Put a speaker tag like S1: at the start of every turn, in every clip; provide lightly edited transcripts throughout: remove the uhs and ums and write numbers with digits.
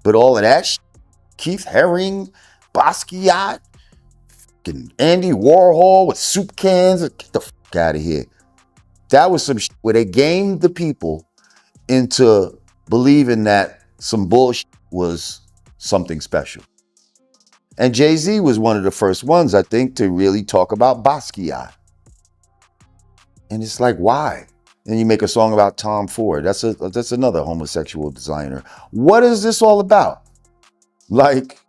S1: But all of that Keith Haring, Basquiat, and Andy Warhol with soup cans, get the fuck out of here. That was some shit where they gamed the people into believing that some bullshit was something special. And Jay-Z was one of the first ones, I think, to really talk about Basquiat. And it's like, why? And you make a song about Tom Ford. That's another homosexual designer. What is this all about? Like,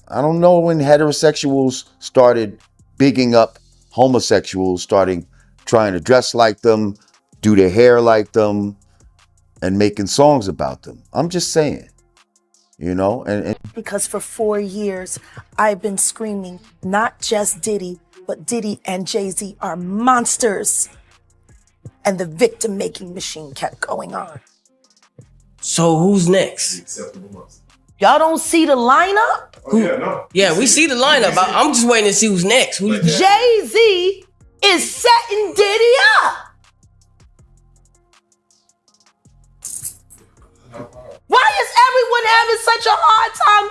S1: I don't know when heterosexuals started bigging up homosexuals, starting trying to dress like them, do their hair like them, and making songs about them. I'm just saying, you know? And
S2: because for 4 years, I've been screaming, not just Diddy, but Diddy and Jay-Z are monsters. And the victim-making machine kept going on.
S3: So who's next?
S2: Y'all don't see the lineup?
S4: Oh, yeah, no.
S3: Yeah, we see the lineup. I'm just waiting to see who's next.
S2: Jay-Z is setting Diddy up. Why is everyone having such a hard time?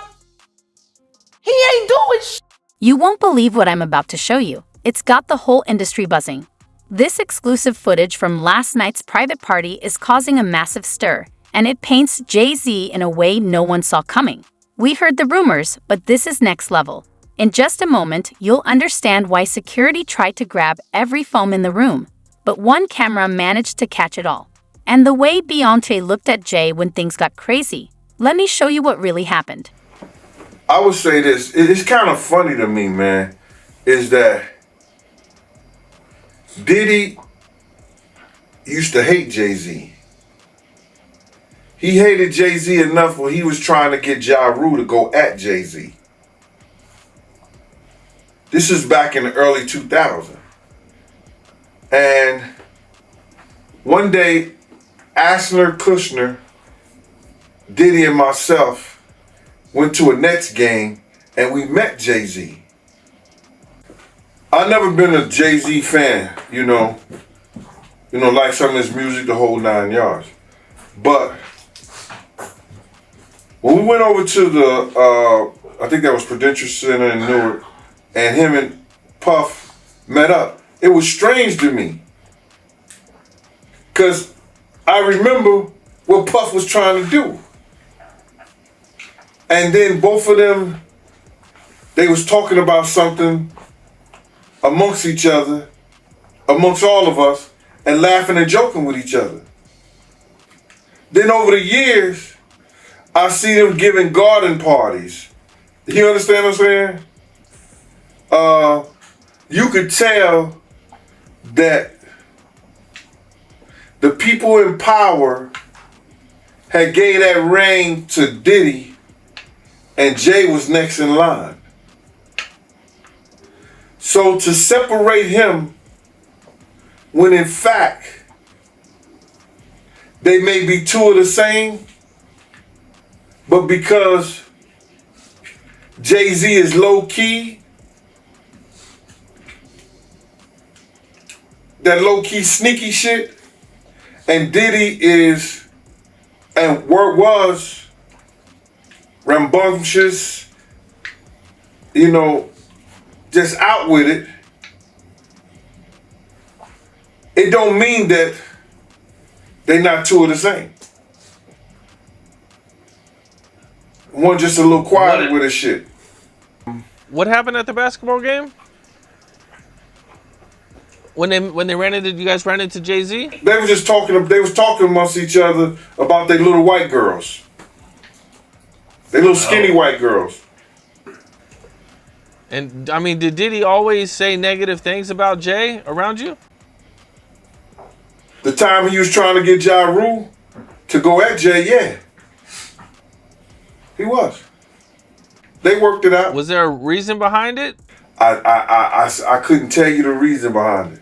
S2: He ain't doing shit.
S5: You won't believe what I'm about to show you. It's got the whole industry buzzing. This exclusive footage from last night's private party is causing a massive stir, and it paints Jay-Z in a way no one saw coming. We heard the rumors, but this is next level. In just a moment, you'll understand why security tried to grab every phone in the room, but one camera managed to catch it all. And the way Beyoncé looked at Jay when things got crazy. Let me show you what really happened.
S4: I would say this, it's kind of funny to me, man, is that Diddy used to hate Jay-Z. He hated Jay-Z enough when he was trying to get Ja Rule to go at Jay-Z. This is back in the early 2000s. And one day, Asner, Kushner, Diddy, and myself went to a Nets game and we met Jay-Z. I've never been a Jay-Z fan, you know, like some of his music, the whole 9 yards. But when we went over to the, I think that was Prudential Center in Newark, and him and Puff met up, it was strange to me. Because I remember what Puff was trying to do. And then both of them, they was talking about something amongst each other, amongst all of us, and laughing and joking with each other. Then over the years, I see them giving garden parties. You understand what I'm saying? You could tell that the people in power had gave that reign to Diddy, and Jay was next in line. So to separate him, when in fact, they may be two of the same, but because Jay-Z is low-key, that low-key sneaky shit, and Diddy is, and was, rambunctious, you know, just out with it, it don't mean that they not two of the same. One just a little quiet with his shit.
S6: What happened at the basketball game? When they ran into, you guys ran into Jay-Z?
S4: They was just talking. They was talking amongst each other about their little white girls. They little skinny white girls.
S6: And I mean, did Diddy always say negative things about Jay around you?
S4: The time he was trying to get Ja Rule to go at Jay, yeah. He was. They worked it out.
S6: Was there a reason behind it?
S4: I couldn't tell you the reason behind it.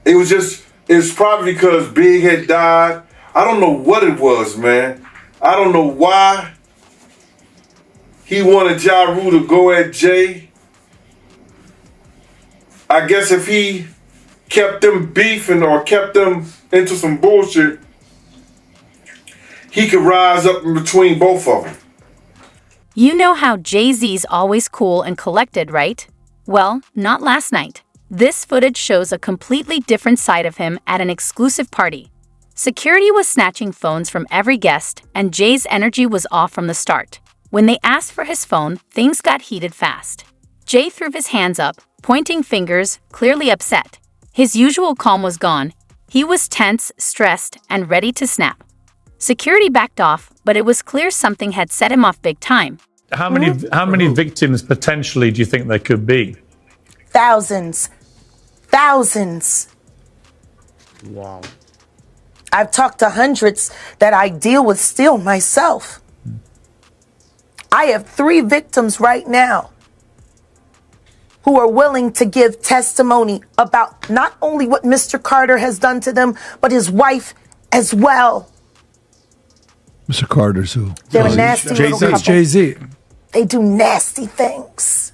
S4: It was probably because Big had died. I don't know what it was, man. I don't know why he wanted Ja Rule to go at Jay. I guess if he kept them beefing or kept them into some bullshit, he could rise up in between both of them.
S5: You know how Jay-Z's always cool and collected, right? Well, not last night. This footage shows a completely different side of him at an exclusive party. Security was snatching phones from every guest, and Jay's energy was off from the start. When they asked for his phone, things got heated fast. Jay threw his hands up, pointing fingers, clearly upset. His usual calm was gone. He was tense, stressed, and ready to snap. Security backed off, but it was clear something had set him off big time.
S7: How many victims potentially do you think there could be?
S2: Thousands. Thousands.
S6: Wow.
S2: I've talked to hundreds that I deal with still myself. I have 3 victims right now who are willing to give testimony about not only what Mr. Carter has done to them, but his wife as well.
S8: Mr. Carter's who?
S2: They're a nasty little couple.
S8: Jay-Z.
S2: They do nasty things.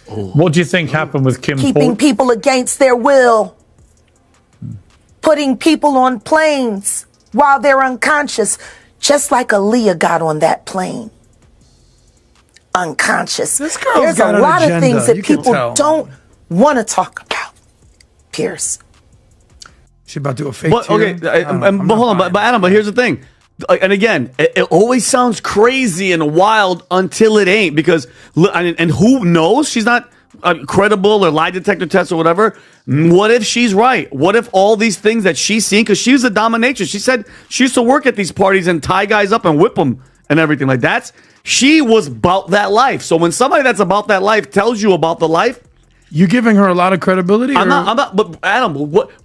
S7: What do you think happened with Kim
S2: Keeping people against their will. Putting people on planes while they're unconscious, just like Aaliyah got on that plane. Unconscious.
S8: This girl's
S2: There's
S8: got
S2: a
S8: an
S2: lot
S8: agenda.
S2: of things that
S8: You can
S2: people
S8: tell.
S2: don't want to talk about. Pierce.
S8: She about to do a fake
S9: But
S8: tear?
S9: okay,
S8: I'm
S9: but
S8: not
S9: hold on,
S8: buying
S9: but Adam, but here's the thing. And again, it always sounds crazy and wild until it ain't, because and who knows? She's not credible or lie detector test or whatever. What if she's right? What if all these things that she's seen, because she was a dominatrix. She said she used to work at these parties and tie guys up and whip them and everything like that. She was about that life. So when somebody that's about that life tells you about the life,
S8: You giving her a lot of credibility?
S9: I'm not. But Adam,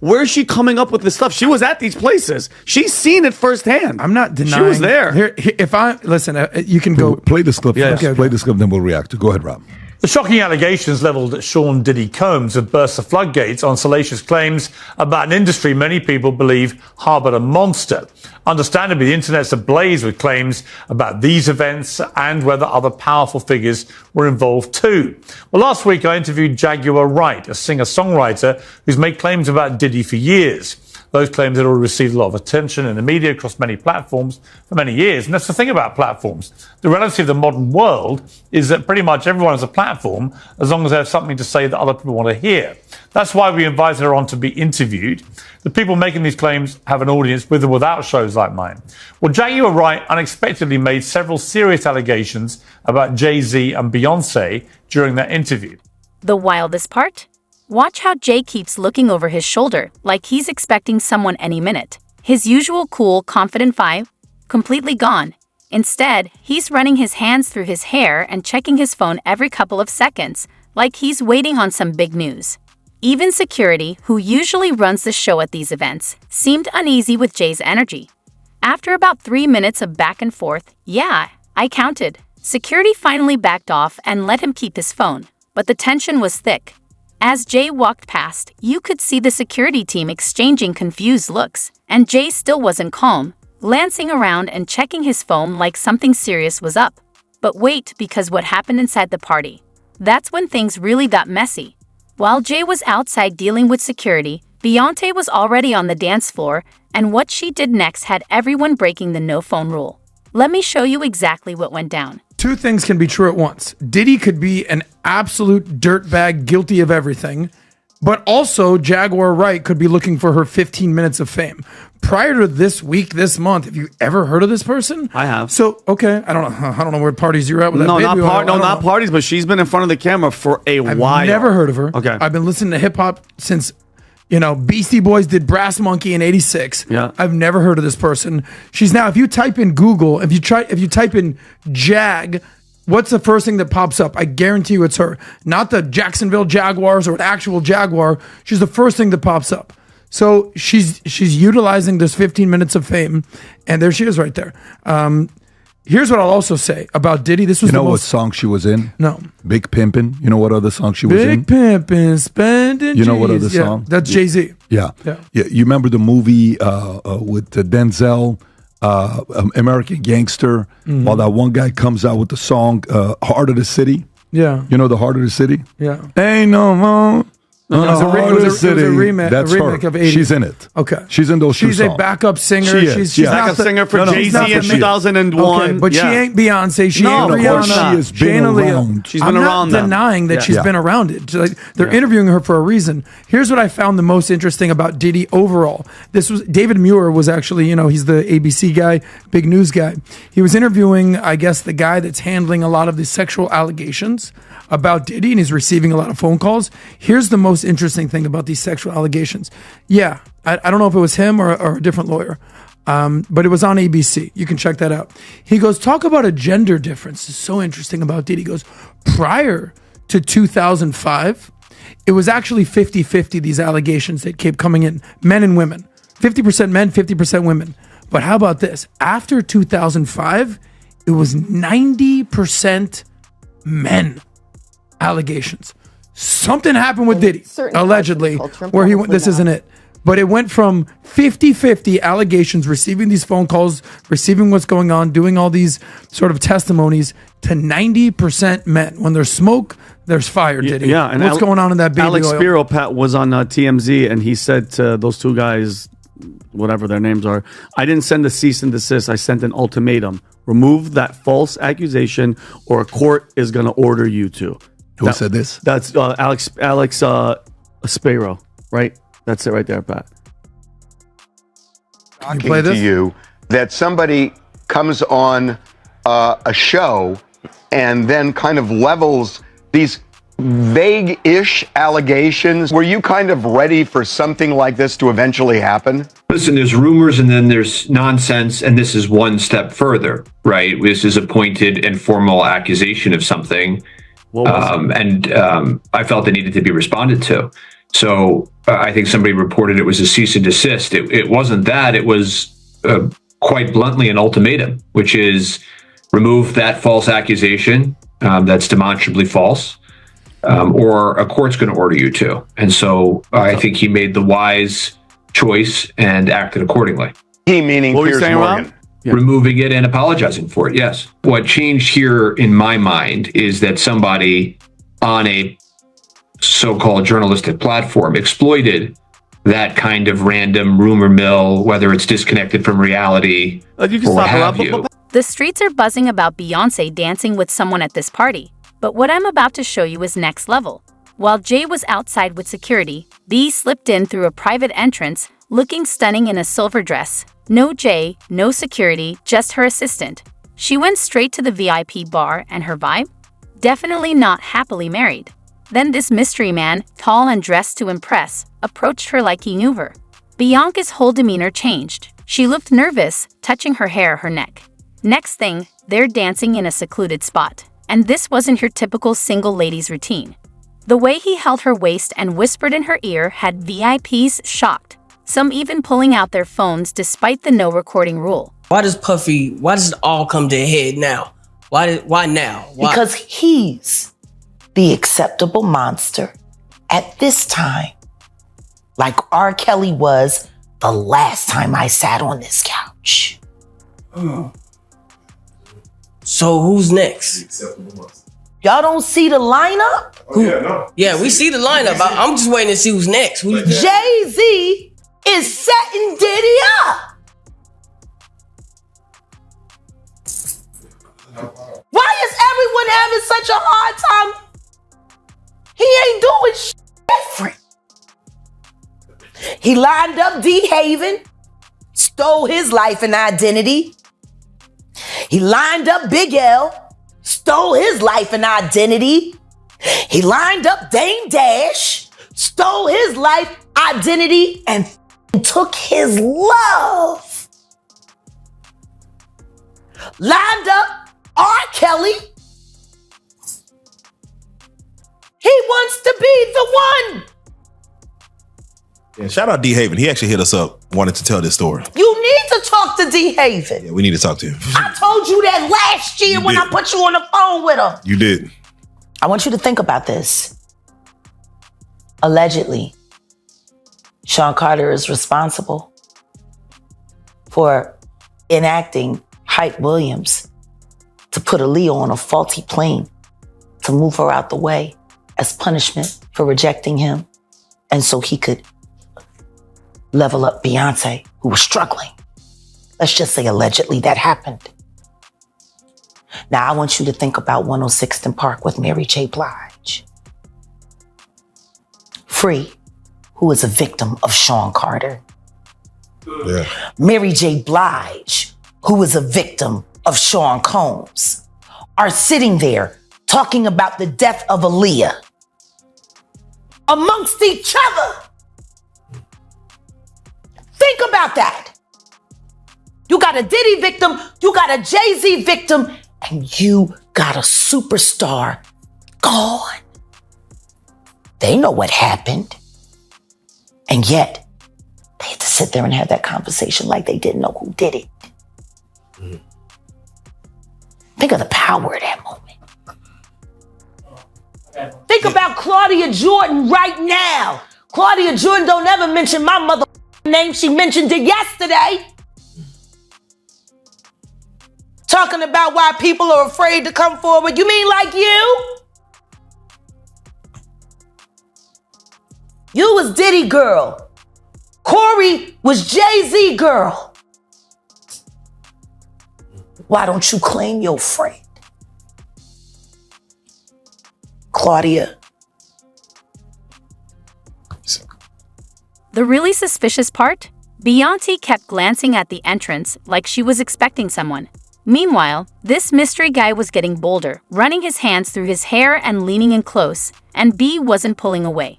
S9: where is she coming up with this stuff? She was at these places. She's seen it firsthand.
S8: I'm not denying.
S9: She was there.
S8: If I listen, you can go. Play this clip.
S9: Yeah,
S8: first.
S9: yeah.
S8: Okay,
S10: Play this clip, then we'll react. Go ahead, Rob.
S7: The shocking allegations levelled at Sean Diddy Combs have burst the floodgates on salacious claims about an industry many people believe harboured a monster. Understandably, the internet's ablaze with claims about these events and whether other powerful figures were involved too. Well, last week I interviewed Jaguar Wright, a singer-songwriter who's made claims about Diddy for years. Those claims had already received a lot of attention in the media across many platforms for many years. And that's the thing about platforms. The reality of the modern world is that pretty much everyone has a platform as long as they have something to say that other people want to hear. That's why we invited her on to be interviewed. The people making these claims have an audience with or without shows like mine. Well, Jaguar Wright unexpectedly made several serious allegations about Jay-Z and Beyoncé during that interview.
S5: The wildest part? Watch how Jay keeps looking over his shoulder like he's expecting someone any minute. His usual cool, confident vibe? Completely gone. Instead, he's running his hands through his hair and checking his phone every couple of seconds, like he's waiting on some big news. Even security, who usually runs the show at these events, seemed uneasy with Jay's energy. After about 3 minutes of back and forth, yeah, I counted, security finally backed off and let him keep his phone, but the tension was thick. As Jay walked past, you could see the security team exchanging confused looks, and Jay still wasn't calm, glancing around and checking his phone like something serious was up. But wait, because what happened inside the party? That's when things really got messy. While Jay was outside dealing with security, Beyoncé was already on the dance floor, and what she did next had everyone breaking the no-phone rule. Let me show you exactly what went down.
S8: Two things can be true at once. Diddy could be an absolute dirtbag, guilty of everything, but also Jaguar Wright could be looking for her 15 minutes of fame. Prior to this week, this month, have you ever heard of this person?
S9: I have.
S8: So, okay, I don't know where parties you're at with that
S9: No,
S8: baby.
S9: not parties, but she's been in front of the camera for a while.
S8: I've never heard of her.
S9: Okay.
S8: I've been listening to hip hop since, Beastie Boys did Brass Monkey in '86.
S9: Yeah.
S8: I've never heard of this person. She's now, if you type in Google, if you type in Jag, what's the first thing that pops up? I guarantee you it's her. Not the Jacksonville Jaguars or an actual Jaguar. She's the first thing that pops up. So she's utilizing this 15 minutes of fame, and there she is right there. Here's what I'll also say about Diddy. This was
S10: what song she was in?
S8: No.
S10: Big Pimpin'. You know what other song she was in?
S8: Big Pimpin', spending.
S10: You know what other
S8: G's. Yeah,
S10: song?
S8: that's Jay-Z.
S10: Yeah.
S8: Yeah.
S10: You remember the movie with Denzel, American Gangster, while that one guy comes out with the song Heart of the City?
S8: Yeah.
S10: You know the Heart of the City?
S8: Yeah.
S10: Ain't no more
S8: It was a
S10: Harder City,
S8: remake
S10: that's her.
S8: of 80s.
S10: She's in it.
S8: Okay.
S10: She's in those two
S8: She's a
S10: songs.
S8: backup singer.
S10: She is,
S8: She's
S10: yeah.
S8: not
S9: Backup singer for
S10: No, no,
S9: Jay-Z
S10: that's
S9: in
S10: what she is.
S9: 2001.
S8: Okay, but she ain't Beyonce. She
S9: No,
S8: ain't
S9: of course
S8: Rihanna.
S9: not.
S10: She has been
S8: ain't Aaliyah.
S10: around.
S9: She's been
S8: I'm
S9: around
S8: not
S9: them.
S8: denying that
S9: Yeah.
S8: she's
S10: Yeah.
S8: been around it. Like, they're interviewing her for a reason. Here's what I found the most interesting about Diddy overall. This was David Muir was actually, he's the ABC guy, big news guy. He was interviewing, I guess, the guy that's handling a lot of the sexual allegations about Diddy, and he's receiving a lot of phone calls. Here's the most interesting thing about these sexual allegations. Yeah, I don't know if it was him or a different lawyer, but it was on ABC. You can check that out. He goes, talk about a gender difference. It's so interesting about Diddy. He goes, prior to 2005, it was actually 50-50, these allegations that kept coming in, men and women. 50% men, 50% women. But how about this? After 2005, it was 90% men allegations. Something happened with Diddy, allegedly, where he went, this isn't it. But it went from 50-50 allegations, receiving these phone calls, receiving what's going on, doing all these sort of testimonies, to 90% men. When there's smoke, there's fire, Diddy.
S9: Yeah, and
S8: what's going on in that baby
S9: Alex
S8: oil?
S9: Spiro, Pat, was on TMZ, and he said to those two guys, whatever their names are, I didn't send a cease and desist. I sent an ultimatum. Remove that false accusation, or a court is going to order you to.
S10: Who said this?
S9: That's Alex Spiro, right? That's it right there, Pat.
S8: You play this?
S11: To you that somebody comes on a show and then kind of levels these vague-ish allegations. Were you kind of ready for something like this to eventually happen?
S12: Listen, there's rumors and then there's nonsense, and this is one step further, right? This is a pointed and formal accusation of something. I felt it needed to be responded to. So I think somebody reported it was a cease and desist. It wasn't that. It was quite bluntly an ultimatum, which is remove that false accusation that's demonstrably false, or a court's going to order you to. And so I think he made the wise choice and acted accordingly.
S11: He meaning Piers Morgan.
S12: Removing it and apologizing for it, yes. What changed here in my mind is that somebody on a so-called journalistic platform exploited that kind of random rumor mill, whether it's disconnected from reality or what have you.
S5: The streets are buzzing about Beyoncé dancing with someone at this party. But what I'm about to show you is next level. While Jay was outside with security, B slipped in through a private entrance, looking stunning in a silver dress. No Jay, no security, just her assistant. She went straight to the VIP bar, and her vibe? Definitely not happily married. Then this mystery man, tall and dressed to impress, approached her like he knew her. Bianca's whole demeanor changed. She looked nervous, touching her hair, her neck. Next thing, they're dancing in a secluded spot. And this wasn't your typical single lady's routine. The way he held her waist and whispered in her ear had VIPs shocked, some even pulling out their phones despite the no recording rule.
S3: Why does it all come to a head now? Why now? Why?
S2: Because he's the acceptable monster at this time. Like R. Kelly was the last time I sat on this couch.
S3: So who's next?
S2: Y'all don't see the lineup?
S3: Yeah, we see the lineup. I'm just waiting to see who's next.
S2: Jay-Z is setting Diddy up. Why is everyone having such a hard time? He ain't doing shit different. He lined up D. Haven, stole his life and identity. He lined up Big L, stole his life and identity. He lined up Dame Dash, stole his life, identity, and took his love. Lined up R. Kelly. He wants to be the one.
S13: Yeah, shout out D. Haven. He actually hit us up, wanted to tell this story.
S2: You need to talk to D. Haven.
S13: Yeah, we need to talk to him.
S2: I told you that last year when I put you on the phone with him.
S13: You did.
S2: I want you to think about this. Allegedly, Sean Carter is responsible for enacting Hype Williams to put Aaliyah on a faulty plane to move her out the way as punishment for rejecting him. And so he could level up Beyoncé, who was struggling. Let's just say allegedly that happened. Now I want you to think about 106th and Park with Mary J. Blige. Free, who is a victim of Sean Carter.
S13: Yeah.
S2: Mary J. Blige, who is a victim of Sean Combs, are sitting there talking about the death of Aaliyah amongst each other. Think about that. You got a Diddy victim, you got a Jay-Z victim, and you got a superstar gone. They know what happened. And yet, they had to sit there and have that conversation like they didn't know who did it. Think of the power of that moment. Think about Claudia Jordan right now. Claudia Jordan don't ever mention my mother name. She mentioned it yesterday. Talking about why people are afraid to come forward. You mean like you? You was Diddy girl. Corey was Jay-Z girl. Why don't you claim your friend? Claudia.
S5: The really suspicious part? Beyoncé kept glancing at the entrance like she was expecting someone. Meanwhile, this mystery guy was getting bolder, running his hands through his hair and leaning in close, and B wasn't pulling away.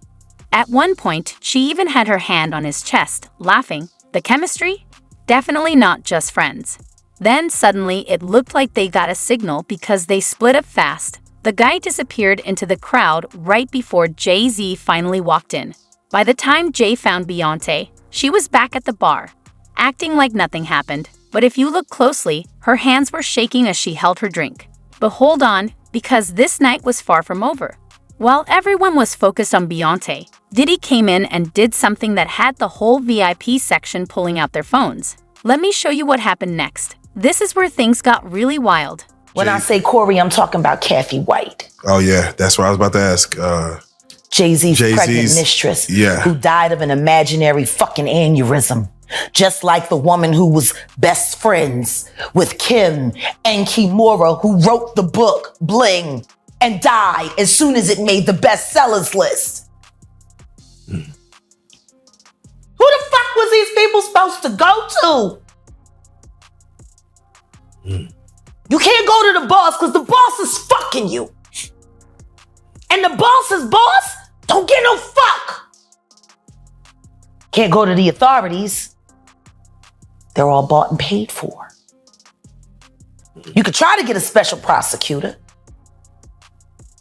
S5: At one point, she even had her hand on his chest, laughing. The chemistry? Definitely not just friends. Then suddenly, it looked like they got a signal because they split up fast. The guy disappeared into the crowd right before Jay-Z finally walked in. By the time Jay found Beyoncé, she was back at the bar, acting like nothing happened. But if you look closely, her hands were shaking as she held her drink. But hold on, because this night was far from over. While everyone was focused on Beyoncé, Diddy came in and did something that had the whole VIP section pulling out their phones. Let me show you what happened next. This is where things got really wild.
S2: When I say Corey, I'm talking about Kathy White.
S13: Oh yeah, that's what I was about to ask.
S2: Jay-Z's pregnant mistress, who died of an imaginary fucking aneurysm. Just like the woman who was best friends with Kim and Kimura, who wrote the book Bling and died as soon as it made the bestsellers list. Who the fuck was these people supposed to go to? You can't go to the boss because the boss is fucking you. And the boss's boss don't get no fuck. Can't go to the authorities. They're all bought and paid for. You could try to get a special prosecutor,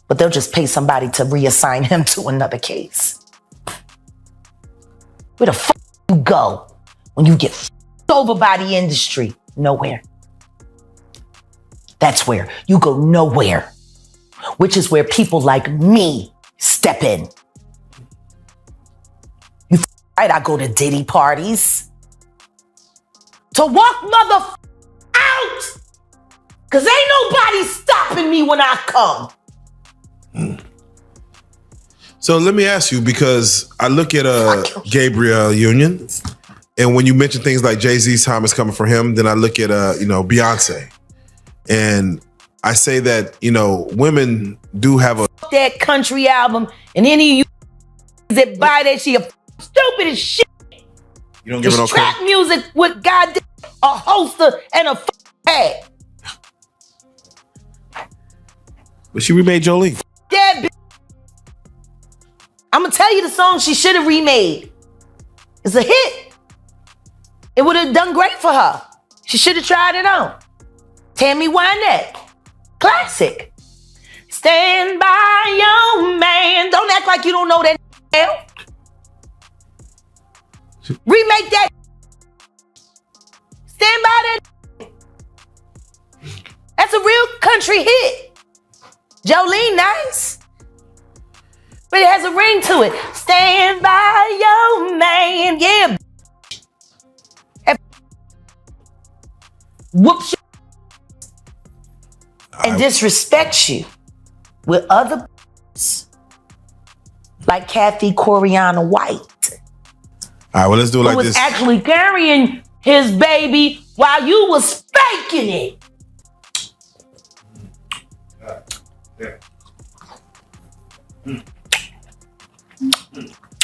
S2: but they'll just pay somebody to reassign him to another case. Where the fuck you go when you get f***ed over by the industry? Nowhere. That's where you go nowhere, which is where people like me step in. You right, I go to Diddy parties to walk mother out, cause ain't nobody stopping me when I come.
S13: So let me ask you, because I look at Gabriel Union, and when you mention things like Jay-Z's time is coming for him, then I look at Beyonce. And I say that, women do have a
S2: that country album, and any of you that buy that shit are stupid as shit.
S13: You don't give it no
S2: trap music with goddamn a holster and a hat.
S13: But she remade Jolene.
S2: That bitch. I'm gonna tell you the song she should have remade. It's a hit. It would have done great for her. She should have tried it on. Tammy Wynette. Classic. Stand by your man. Don't act like you don't know that now. Remake that. Stand by that. That's a real country hit. Jolene, nice. But it has a ring to it. Stand by your man. Yeah. Whoops you and disrespects you with other like Kathy Coriana White.
S13: All right, well, let's do it
S2: Who
S13: like
S2: was
S13: this.
S2: actually carrying his baby while you was faking it.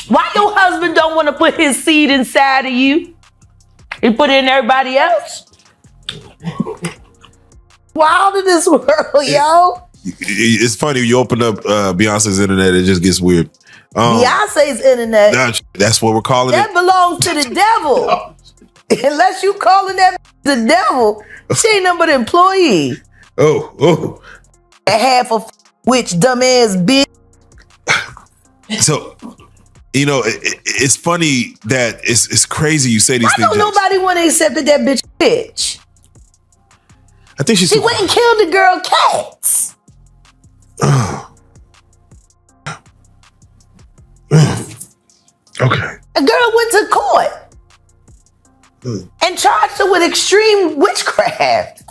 S2: Why your husband don't want to put his seed inside of you? He put it in everybody else. Wild in this world, yo.
S13: It's funny, you open up Beyonce's internet, it just gets weird.
S2: Beyonce's internet.
S13: That's what we're calling
S2: That
S13: it.
S2: belongs to the devil. Unless you calling that the devil, she ain't nothing but an employee.
S13: Oh.
S2: And half of which dumbass bitch.
S13: So, you know, it's funny that it's crazy you say these
S2: Why
S13: things.
S2: don't nobody want to accept that bitch?
S13: I think
S2: She went and killed the girl Cats.
S13: Okay.
S2: A girl went to court and charged her with extreme witchcraft.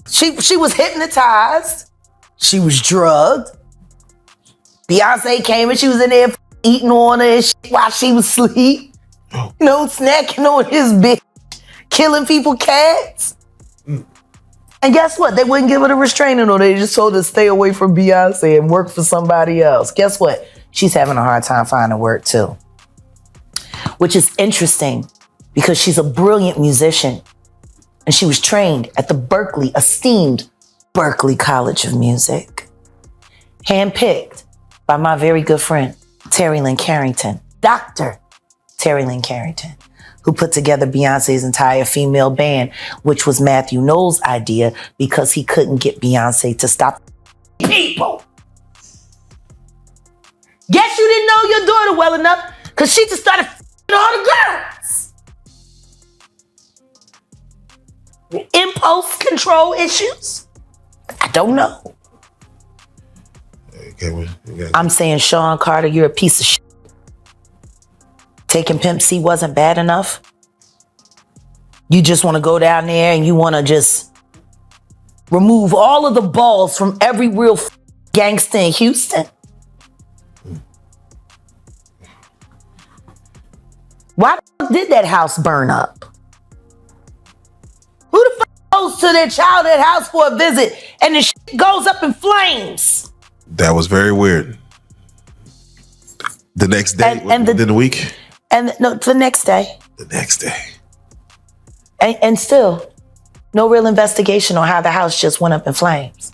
S2: She was hypnotized. She was drugged. Beyonce came and she was in there eating on her and shit while she was asleep. You know, snacking on his bitch, killing people cats. And guess what? They wouldn't give her the restraining order. They just told her to stay away from Beyonce and work for somebody else. Guess what? She's having a hard time finding work too. Which is interesting because she's a brilliant musician. And she was trained at the esteemed Berklee College of Music. Handpicked by my very good friend, Terry Lynn Carrington, Dr. Terry Lynn Carrington, who put together Beyonce's entire female band, which was Matthew Knowles' idea because he couldn't get Beyonce to stop people. Guess you didn't know your daughter well enough because she just started all the girls. Impulse control issues? I don't know. I'm saying, Sean Carter, you're a piece of shit. Taking Pimp C wasn't bad enough. You just want to go down there and you want to just remove all of the balls from every real gangster in Houston. Why the fuck did that house burn up? Who the fuck goes to their childhood house for a visit and the shit goes up in flames?
S13: That was very weird. The next day, within the week?
S2: And no, the next day.
S13: The next day.
S2: And still, no real investigation on how the house just went up in flames.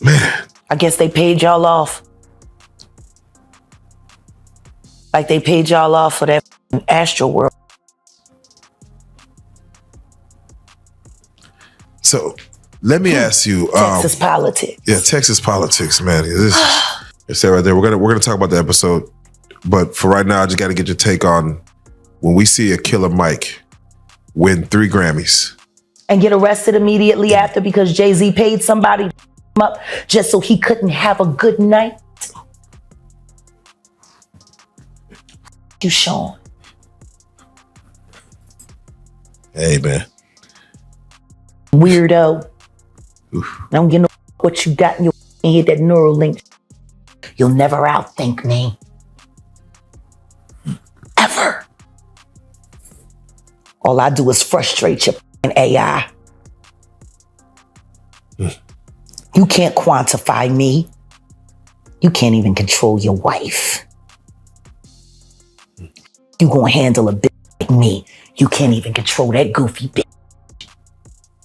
S13: Man.
S2: I guess they paid y'all off. Like they paid y'all off for that Astro World.
S13: So, let me ask you.
S2: Texas politics.
S13: Yeah, Texas politics, man. It's that right there. We're gonna talk about the episode, but for right now, I just got to get your take on when we see a Killer Mike win 3 Grammys
S2: And get arrested immediately after because Jay-Z paid somebody to him up just so he couldn't have a good night. You, Sean.
S13: Hey, man.
S2: Weirdo. I don't get no what you got in your head, that Neuralink. You'll never outthink me. Ever. All I do is frustrate your AI. You can't quantify me. You can't even control your wife. You gonna handle a bitch like me. You can't even control that goofy bitch.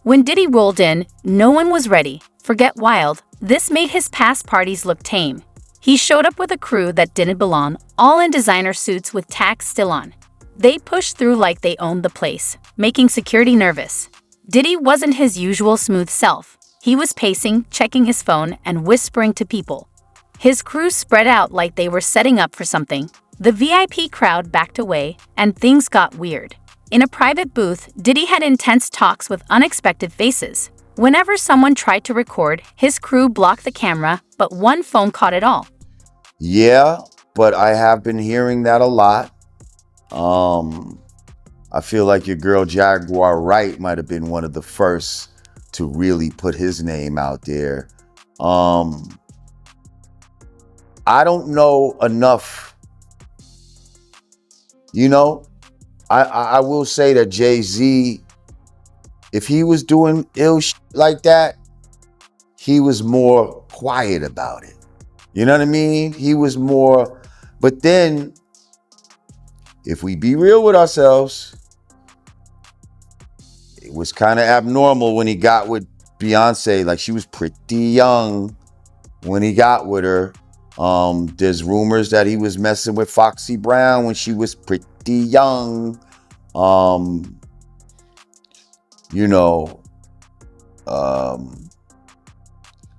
S5: When Diddy rolled in, no one was ready. Forget Wild. This made his past parties look tame. He showed up with a crew that didn't belong, all in designer suits with tags still on. They pushed through like they owned the place, making security nervous. Diddy wasn't his usual smooth self. He was pacing, checking his phone, and whispering to people. His crew spread out like they were setting up for something. The VIP crowd backed away, and things got weird. In a private booth, Diddy had intense talks with unexpected faces. Whenever someone tried to record, his crew blocked the camera, but one phone caught it all.
S1: Yeah, but I have been hearing that a lot. I feel like your girl Jaguar Wright might have been one of the first to really put his name out there. I don't know enough. You know, I will say that Jay-Z, if he was doing ill shit like that, he was more quiet about it. You know what I mean? He was more, but then if we be real with ourselves, it was kind of abnormal when he got with Beyoncé. Like, she was pretty young when he got with her. There's rumors that he was messing with Foxy Brown when she was pretty young. You know,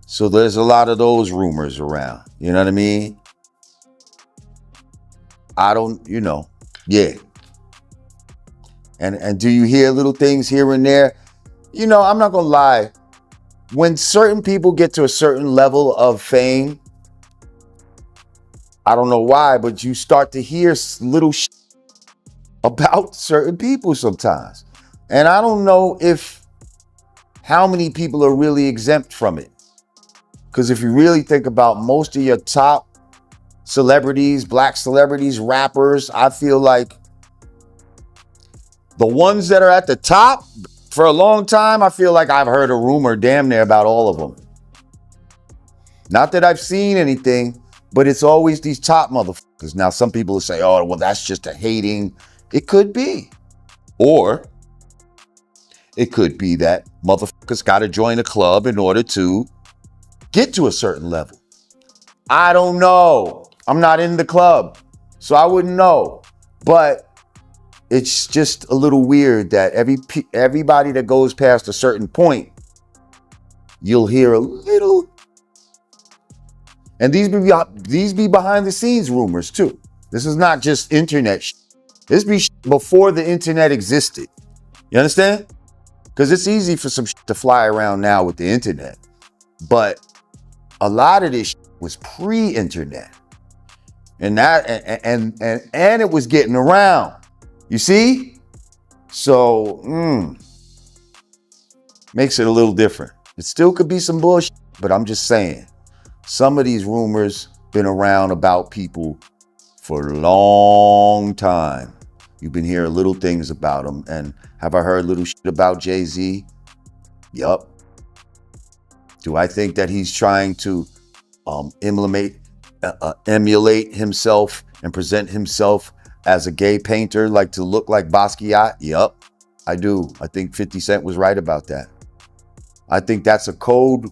S1: so there's a lot of those rumors around. You know what I mean? I don't, you know, yeah. And do you hear little things here and there? You know, I'm not gonna lie. When certain people get to a certain level of fame, I don't know why, but you start to hear little about certain people sometimes. And I don't know how many people are really exempt from it. Because if you really think about most of your top celebrities, black celebrities, rappers, I feel like the ones that are at the top for a long time, I feel like I've heard a rumor damn near about all of them. Not that I've seen anything, but it's always these top motherfuckers. Now, some people will say, oh, well, that's just a hating. It could be. Or it could be that motherfuckers got to join a club in order to get to a certain level. I don't know. I'm not in the club, so I wouldn't know. But it's just a little weird that everybody that goes past a certain point, you'll hear a little. And these be behind the scenes rumors too. This is not just internet shit. This be before the internet existed. You understand? Because it's easy for some shit to fly around now with the internet. But a lot of this shit was pre-internet. And it was getting around. You see? So, makes it a little different. It still could be some bullshit, but I'm just saying, some of these rumors been around about people for a long time. You've been hearing little things about them. And have I heard little shit about Jay-Z? Yup. Do I think that he's trying to emulate himself and present himself as a gay painter, like to look like Basquiat? Yup, I do. I think 50 Cent was right about that. I think that's a code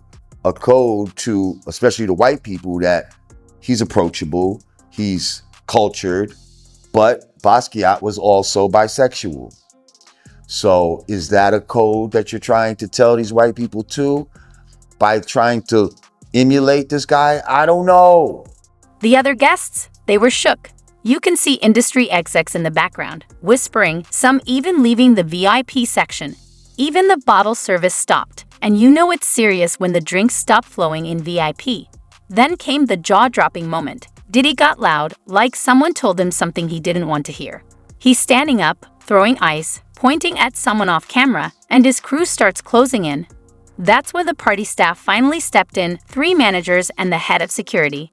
S1: to, especially to white people, that he's approachable, he's cultured, but Basquiat was also bisexual. So is that a code that you're trying to tell these white people too, by trying to emulate this guy? I don't know.
S5: The other guests, they were shook. You can see industry execs in the background, whispering, some even leaving the VIP section. Even the bottle service stopped, and you know it's serious when the drinks stop flowing in VIP. Then came the jaw-dropping moment. Diddy got loud, like someone told him something he didn't want to hear. He's standing up, throwing ice, pointing at someone off camera, and his crew starts closing in. That's when the party staff finally stepped in, 3 managers and the head of security.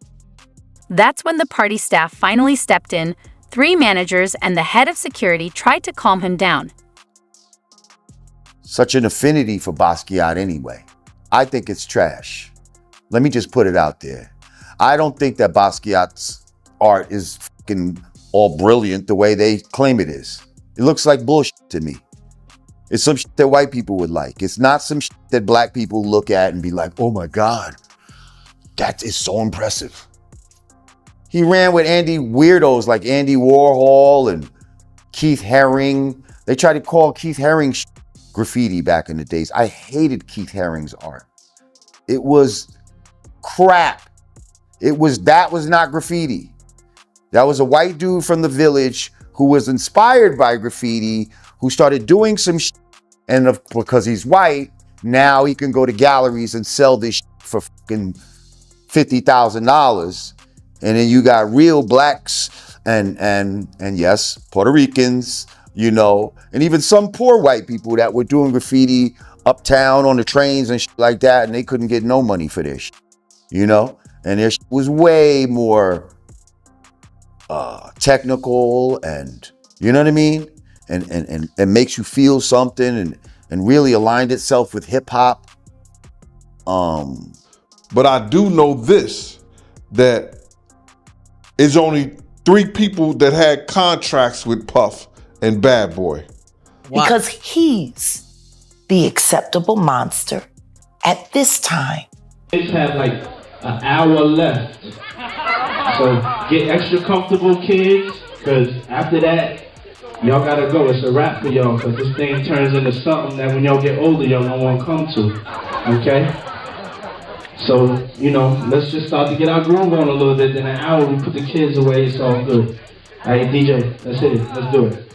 S5: Tried to calm him down.
S1: Such an affinity for Basquiat anyway. I think it's trash. Let me just put it out there. I don't think that Basquiat's art is fucking all brilliant the way they claim it is. It looks like bullshit to me. It's some shit that white people would like. It's not some shit that black people look at and be like, oh my God, that is so impressive. He ran with weirdos like Andy Warhol and Keith Haring. They tried to call Keith Haring graffiti back in the days. I hated Keith Haring's art. It was crap. That was not graffiti. That was a white dude from the village who was inspired by graffiti, who started doing some shit. And because he's white, now he can go to galleries and sell this shit for fucking $50,000. And then you got real blacks and yes, Puerto Ricans, you know, and even some poor white people that were doing graffiti uptown on the trains and shit like that, and they couldn't get no money for this shit, you know? And their shit was way more technical, and you know what I mean? And makes you feel something, and really aligned itself with hip hop.
S4: But I do know this, that it's only 3 people that had contracts with Puff and Bad Boy.
S2: Because he's the acceptable monster at this time.
S14: Kids have like an hour left. So get extra comfortable, kids, because after that, y'all gotta go. It's a wrap for y'all, because this thing turns into something that when y'all get older, y'all don't want to come to. Okay? So, you know, let's just start to get our groove on a little bit. In an hour, we put the kids away. It's all good. All right, DJ, let's hit it. Let's do it.